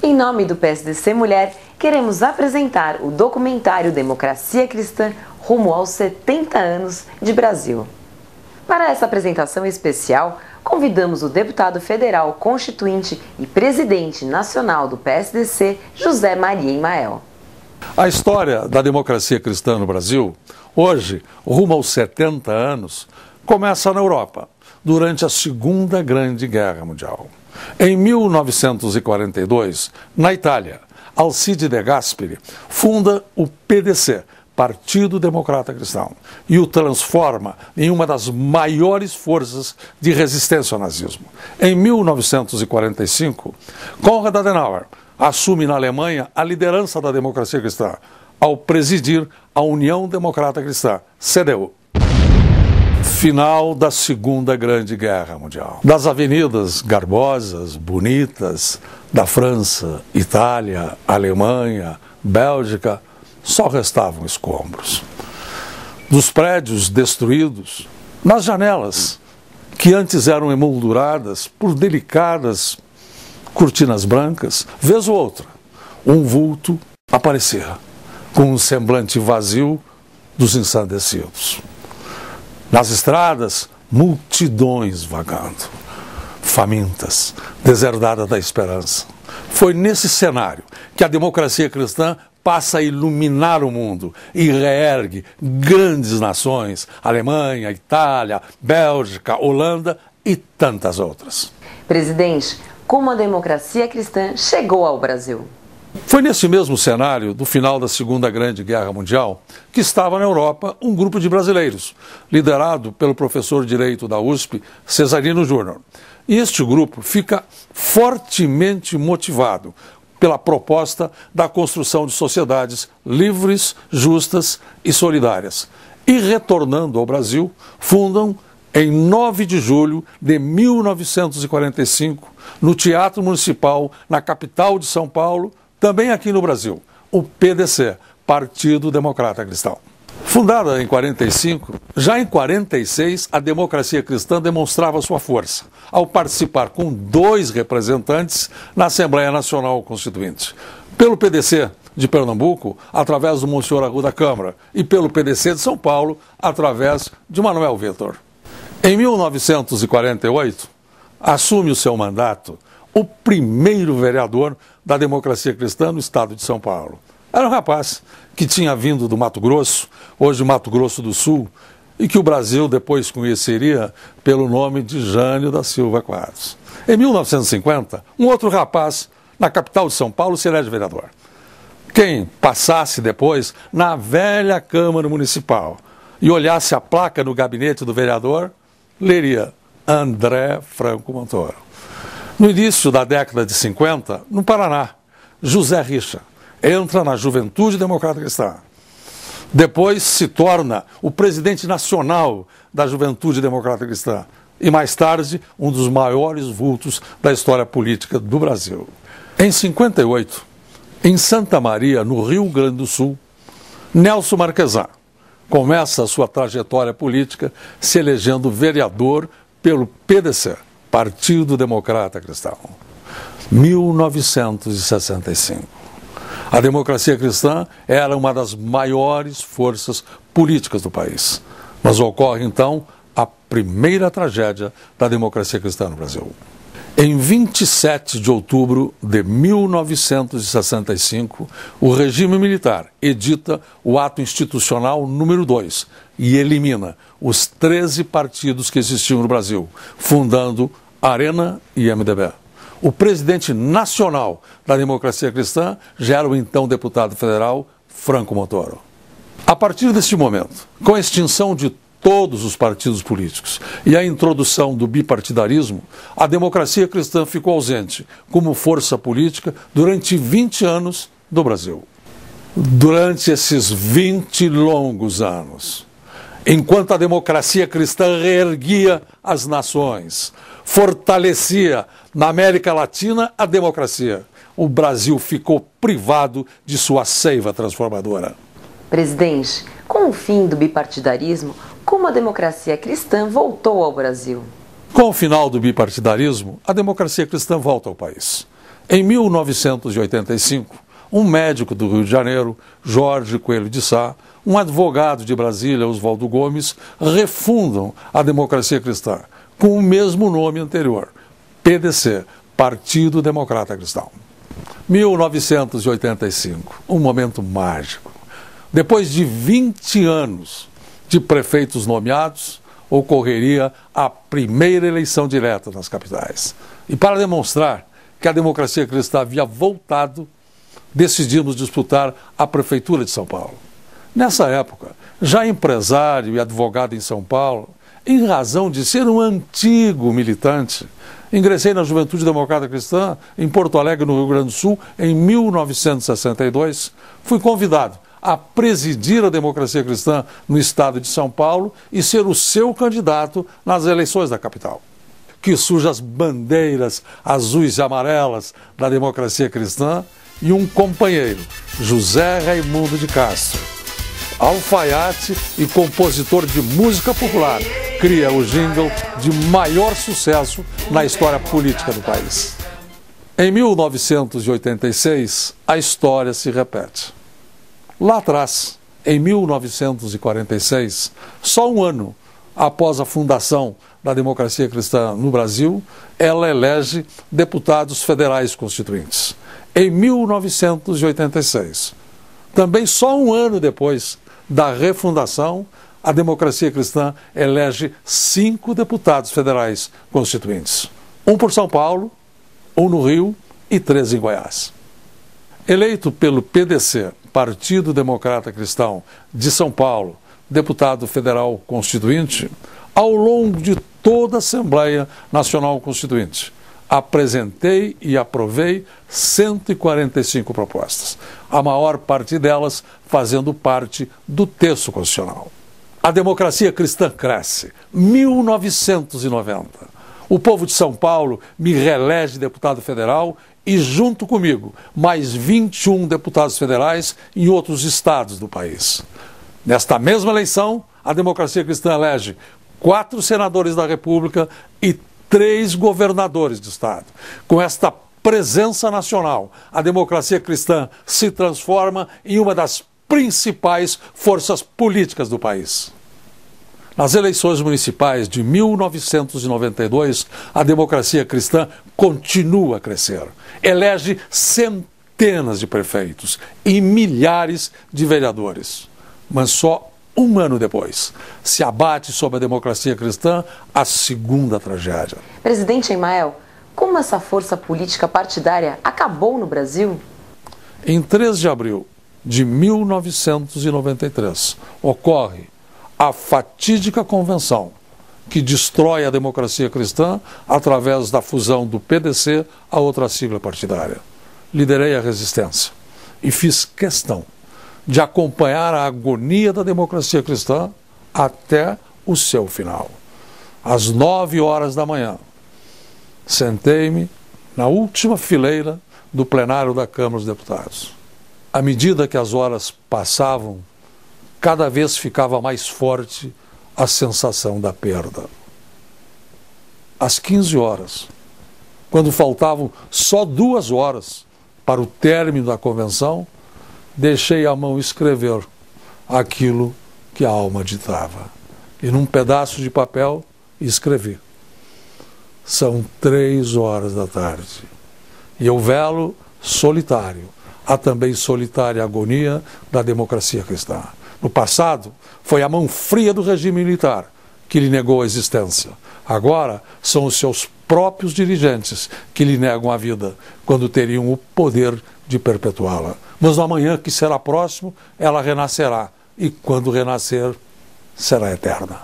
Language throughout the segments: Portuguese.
Em nome do PSDC Mulher, queremos apresentar o documentário Democracia Cristã rumo aos 70 anos de Brasil. Para essa apresentação especial, convidamos o deputado federal constituinte e presidente nacional do PSDC, José Maria Imael. A história da democracia cristã no Brasil, hoje, rumo aos 70 anos, começa na Europa, durante a Segunda Grande Guerra Mundial. Em 1942, na Itália, Alcide De Gasperi funda o PDC, Partido Democrata Cristão, e o transforma em uma das maiores forças de resistência ao nazismo. Em 1945, Konrad Adenauer assume na Alemanha a liderança da democracia cristã, ao presidir a União Democrata Cristã, CDU. Final da Segunda Grande Guerra Mundial. Das avenidas garbosas, bonitas, da França, Itália, Alemanha, Bélgica, só restavam escombros. Dos prédios destruídos, nas janelas, que antes eram emolduradas por delicadas cortinas brancas, vez ou outra, um vulto aparecia, com um semblante vazio dos ensandecidos. Nas estradas, multidões vagando, famintas, deserdadas da esperança. Foi nesse cenário que a democracia cristã passa a iluminar o mundo e reergue grandes nações, Alemanha, Itália, Bélgica, Holanda e tantas outras. Presidente, como a democracia cristã chegou ao Brasil? Foi nesse mesmo cenário do final da Segunda Grande Guerra Mundial que estava na Europa um grupo de brasileiros, liderado pelo professor de Direito da USP, Cesarino Júnior. E este grupo fica fortemente motivado pela proposta da construção de sociedades livres, justas e solidárias. E retornando ao Brasil, fundam em 9 de julho de 1945, no Teatro Municipal, na capital de São Paulo, também aqui no Brasil, o PDC, Partido Democrata Cristão. Fundada em 45, já em 46 a democracia cristã demonstrava sua força, ao participar com 2 representantes na Assembleia Nacional Constituinte. Pelo PDC de Pernambuco, através do Monsenhor Arruda Câmara, e pelo PDC de São Paulo, através de Manuel Vitor. Em 1948, assume o seu mandato o primeiro vereador da democracia cristã no estado de São Paulo. Era um rapaz que tinha vindo do Mato Grosso, hoje Mato Grosso do Sul, e que o Brasil depois conheceria pelo nome de Jânio da Silva Quadros. Em 1950, um outro rapaz, na capital de São Paulo, se elege vereador. Quem passasse depois na velha Câmara Municipal e olhasse a placa no gabinete do vereador, leria André Franco Montoro. No início da década de 50, no Paraná, José Richa entra na Juventude Democrata Cristã. Depois se torna o presidente nacional da Juventude Democrata Cristã e, mais tarde, um dos maiores vultos da história política do Brasil. Em 58, em Santa Maria, no Rio Grande do Sul, Nelson Marquesan começa a sua trajetória política se elegendo vereador pelo PDC, Partido Democrata Cristão. 1965. A democracia cristã era uma das maiores forças políticas do país. Mas ocorre, então, a primeira tragédia da democracia cristã no Brasil. Em 27 de outubro de 1965, o regime militar edita o ato institucional número 2 e elimina os 13 partidos que existiam no Brasil, fundando Arena e MDB. O presidente nacional da democracia cristã já era o então deputado federal Franco Montoro. A partir deste momento, com a extinção de todos os partidos políticos e a introdução do bipartidarismo, a democracia cristã ficou ausente como força política durante 20 anos do Brasil. Durante esses 20 longos anos, enquanto a democracia cristã reerguia as nações, fortalecia na América Latina a democracia, o Brasil ficou privado de sua seiva transformadora. Presidente, com o fim do bipartidarismo, como a democracia cristã voltou ao Brasil? Com o final do bipartidarismo, a democracia cristã volta ao país. Em 1985, um médico do Rio de Janeiro, Jorge Coelho de Sá, um advogado de Brasília, Oswaldo Gomes, refundam a Democracia Cristã, com o mesmo nome anterior, PDC, Partido Democrata Cristão. 1985, um momento mágico. Depois de 20 anos de prefeitos nomeados, ocorreria a primeira eleição direta nas capitais. E para demonstrar que a democracia cristã havia voltado, decidimos disputar a Prefeitura de São Paulo. Nessa época, já empresário e advogado em São Paulo, em razão de ser um antigo militante, ingressei na Juventude Democrata Cristã em Porto Alegre, no Rio Grande do Sul, em 1962. Fui convidado a presidir a democracia cristã no estado de São Paulo e ser o seu candidato nas eleições da capital. Que surjam as bandeiras azuis e amarelas da democracia cristã e um companheiro, José Raimundo de Castro, alfaiate e compositor de música popular, cria o jingle de maior sucesso na história política do país. Em 1986, a história se repete. Lá atrás, em 1946, só um ano após a fundação da democracia cristã no Brasil, ela elege deputados federais constituintes. Em 1986, também só um ano depois da refundação, a democracia cristã elege 5 deputados federais constituintes. 1 por São Paulo, 1 no Rio e 3 em Goiás. Eleito pelo PDC, Partido Democrata Cristão de São Paulo, deputado federal constituinte, ao longo de toda a Assembleia Nacional Constituinte, apresentei e aprovei 145 propostas, a maior parte delas fazendo parte do texto constitucional. A democracia cristã cresce. 1990. O povo de São Paulo me reelege deputado federal e, junto comigo, mais 21 deputados federais em outros estados do país. Nesta mesma eleição, a democracia cristã elege 4 senadores da República e 3 governadores de estado. Com esta presença nacional, a democracia cristã se transforma em uma das principais forças políticas do país. Nas eleições municipais de 1992, a democracia cristã continua a crescer. Elege centenas de prefeitos e milhares de vereadores. Mas só um ano depois, se abate sobre a democracia cristã a segunda tragédia. Presidente Emael, como essa força política partidária acabou no Brasil? Em 3 de abril de 1993, ocorre a fatídica convenção que destrói a democracia cristã através da fusão do PDC a outra sigla partidária. Liderei a resistência e fiz questão de acompanhar a agonia da democracia cristã até o seu final. Às 9 horas da manhã, sentei-me na última fileira do plenário da Câmara dos Deputados. À medida que as horas passavam, cada vez ficava mais forte a sensação da perda. Às 15 horas, quando faltavam só 2 horas para o término da convenção, deixei à mão escrever aquilo que a alma ditava. E num pedaço de papel escrevi: são 3 horas da tarde. E eu velo solitário a também solitária agonia da democracia cristã. No passado, foi a mão fria do regime militar que lhe negou a existência. Agora, são os seus próprios dirigentes que lhe negam a vida, quando teriam o poder de perpetuá-la. Mas no amanhã que será próximo, ela renascerá. E quando renascer, será eterna.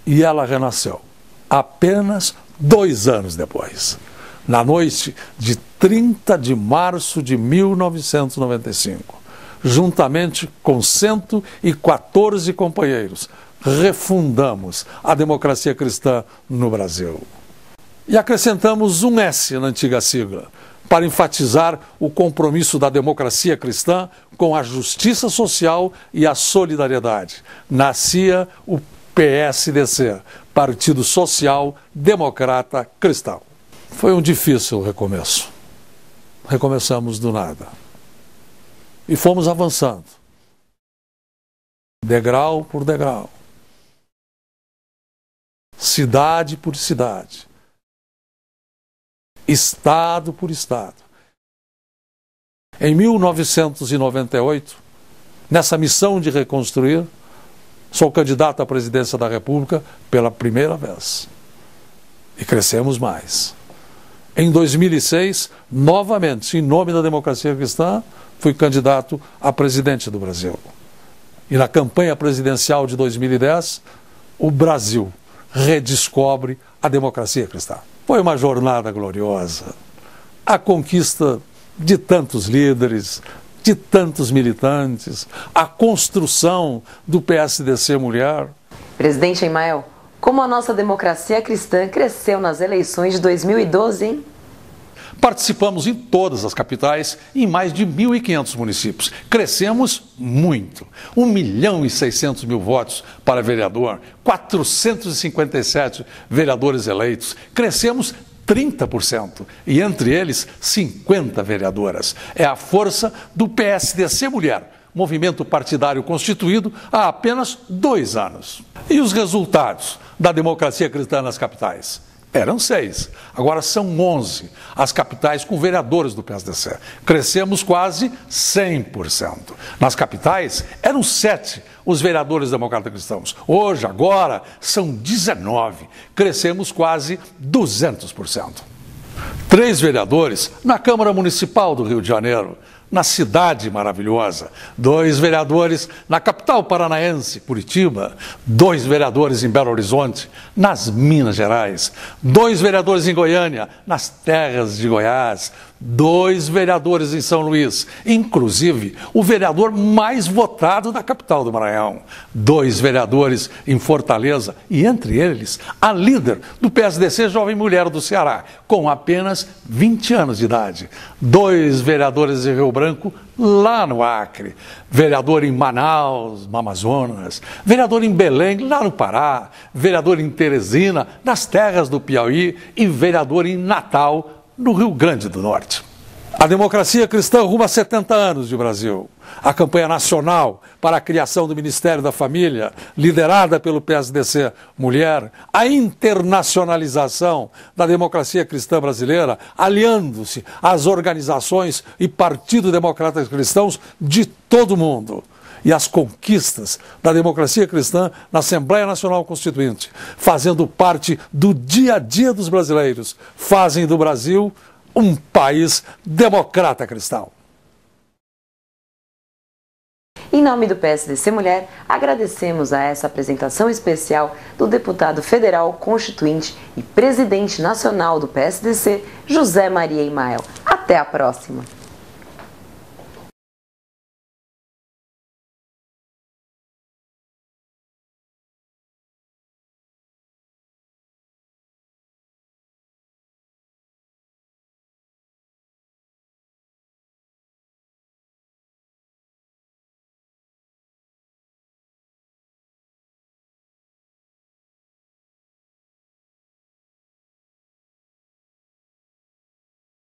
E ela renasceu apenas 2 anos depois. Na noite de 30 de março de 1995, juntamente com 114 companheiros, refundamos a democracia cristã no Brasil. E acrescentamos um S na antiga sigla, para enfatizar o compromisso da democracia cristã com a justiça social e a solidariedade. Nascia o PSDC, Partido Social Democrata Cristão. Foi um difícil recomeço. recomeçamos do nada. E fomos avançando, degrau por degrau, cidade por cidade, estado por estado. Em 1998, nessa missão de reconstruir, sou candidato à presidência da República pela primeira vez. E crescemos mais. Em 2006, novamente, em nome da democracia cristã, fui candidato a presidente do Brasil. E na campanha presidencial de 2010, o Brasil redescobre a democracia cristã. Foi uma jornada gloriosa. A conquista de tantos líderes, de tantos militantes, a construção do PSDC Mulher. Presidente Emael, como a nossa democracia cristã cresceu nas eleições de 2012, hein? Participamos em todas as capitais e em mais de 1.500 municípios. Crescemos muito. 1.600.000 votos para vereador, 457 vereadores eleitos. Crescemos 30%, e entre eles 50 vereadoras. É a força do PSDC Mulher, movimento partidário constituído há apenas 2 anos. E os resultados da democracia cristã nas capitais? Eram 6, agora são 11 as capitais com vereadores do PSDC. Crescemos quase 100%. Nas capitais eram 7 os vereadores democratas cristãos. Hoje, agora, são 19. Crescemos quase 200%. 3 vereadores na Câmara Municipal do Rio de Janeiro, na cidade maravilhosa. 2 vereadores na capital paranaense, Curitiba. 2 vereadores em Belo Horizonte, nas Minas Gerais. 2 vereadores em Goiânia, nas terras de Goiás. 2 vereadores em São Luís, inclusive o vereador mais votado da capital do Maranhão. 2 vereadores em Fortaleza e, entre eles, a líder do PSDC Jovem Mulher do Ceará, com apenas 20 anos de idade. 2 vereadores em Rio Branco, lá no Acre. Vereador em Manaus, no Amazonas. Vereador em Belém, lá no Pará. Vereador em Teresina, nas terras do Piauí. E vereador em Natal, no Rio Grande do Norte. A democracia cristã rumo a 70 anos de Brasil. A campanha nacional para a criação do Ministério da Família, liderada pelo PSDC Mulher, a internacionalização da democracia cristã brasileira, aliando-se às organizações e partidos democratas cristãos de todo o mundo. E as conquistas da democracia cristã na Assembleia Nacional Constituinte, fazendo parte do dia a dia dos brasileiros, fazem do Brasil um país democrata cristão. Em nome do PSDC Mulher, agradecemos a essa apresentação especial do deputado federal constituinte e presidente nacional do PSDC, José Maria Emael. Até a próxima!